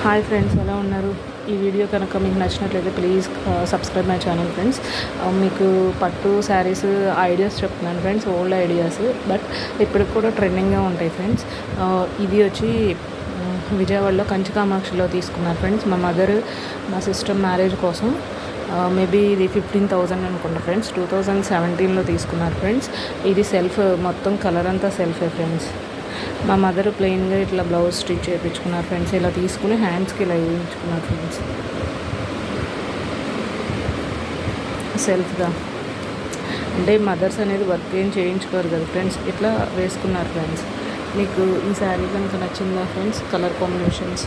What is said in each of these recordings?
Hi friends, ఎలా ఉన్నారు? ఈ వీడియో కనుక మీకు నచ్చినట్లయితే please subscribe my channel friends. మీకు పట్టు శారీస్ ఐడియాస్ చెప్తున్నాను ఫ్రెండ్స్, ఓల్డ్ ఐడియాస్, బట్ ఇప్పటికి కూడా ట్రెండింగ్గా ఉంటాయి ఫ్రెండ్స్. ఇది వచ్చి విజయవాడలో కంచి కామాక్షిలో తీసుకున్నారు ఫ్రెండ్స్. మా మదర్ మా సిస్టర్ మ్యారేజ్ కోసం మేబీ ఇది 15,000 అనుకుంటా ఫ్రెండ్స్. 2017లో తీసుకున్నారు ఫ్రెండ్స్. ఇది సెల్ఫ్, మొత్తం కలర్ అంతా సెల్ఫే ఫ్రెండ్స్. మా మదర్ ప్లెయిన్గా ఇట్లా బ్లౌజ్ స్టిచ్ చేయించుకున్నారు ఫ్రెండ్స్. ఇలా తీసుకుని హ్యాండ్స్కి ఇలా వేయించుకున్నారు ఫ్రెండ్స్, సెల్ఫ్గా. అంటే మదర్స్ అనేది వర్క్ ఏం చేయించుకోరు కదా ఫ్రెండ్స్, ఇట్లా వేసుకున్నారు ఫ్రెండ్స్. మీకు ఈ శారీ కనుక నచ్చిందా ఫ్రెండ్స్? కలర్ కాంబినేషన్స్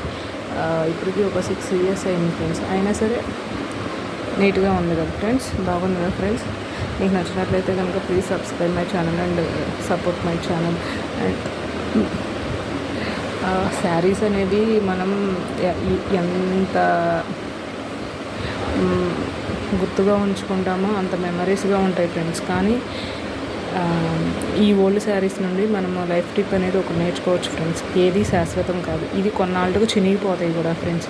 ఇప్పటికీ ఒక 6 years అయింది ఫ్రెండ్స్, అయినా సరే నీట్గా ఉంది కదా ఫ్రెండ్స్, బాగుంది కదా ఫ్రెండ్స్. మీకు నచ్చినట్లయితే కనుక please subscribe my channel and support my channel. And saris అనేది మనం ఎంత గుర్తుగా ఉంచుకుంటామో అంత మెమరీస్గా ఉంటాయి ఫ్రెండ్స్. కానీ ఈ ఓల్డ్ శారీస్ నుండి మనము లైఫ్ టిప్ అనేది ఒక నేర్చుకోవచ్చు ఫ్రెండ్స్. ఏది శాశ్వతం కాదు, ఇది కొన్నాళ్ళకు చినిగిపోతాయి కూడా ఫ్రెండ్స్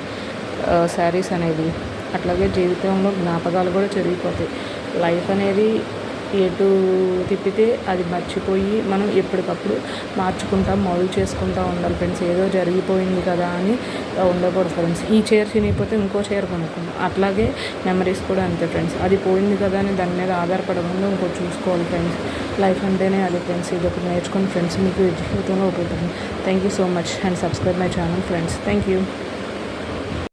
శారీస్ అనేది. అట్లాగే జీవితంలో జ్ఞాపకాలు కూడా చెరిగిపోతాయి. లైఫ్ అనేది ఎటు తిప్పితే అది మర్చిపోయి మనం ఎప్పటికప్పుడు మార్చుకుంటాం, మౌల్డ్ చేసుకుంటూ ఉండాలి ఫ్రెండ్స్. ఏదో జరిగిపోయింది కదా అని ఉండకూడదు ఫ్రెండ్స్. ఈ చీర చినిగిపోతే ఇంకో చీర కొనుక్కుంటాం, అట్లాగే మెమరీస్ కూడా అంతే ఫ్రెండ్స్. అది పోయింది కదా అని దాని మీద ఆధారపడకుండా ఇంకో చూసుకోవాలి ఫ్రెండ్స్. లైఫ్ అంటేనే అది ఫ్రెండ్స్. ఇది ఒకటి నేర్చుకోండి ఫ్రెండ్స్, మీకు జీవితంలో ఉపయోగపడుతుంది. Thank you so much and subscribe my channel friends. Thank you.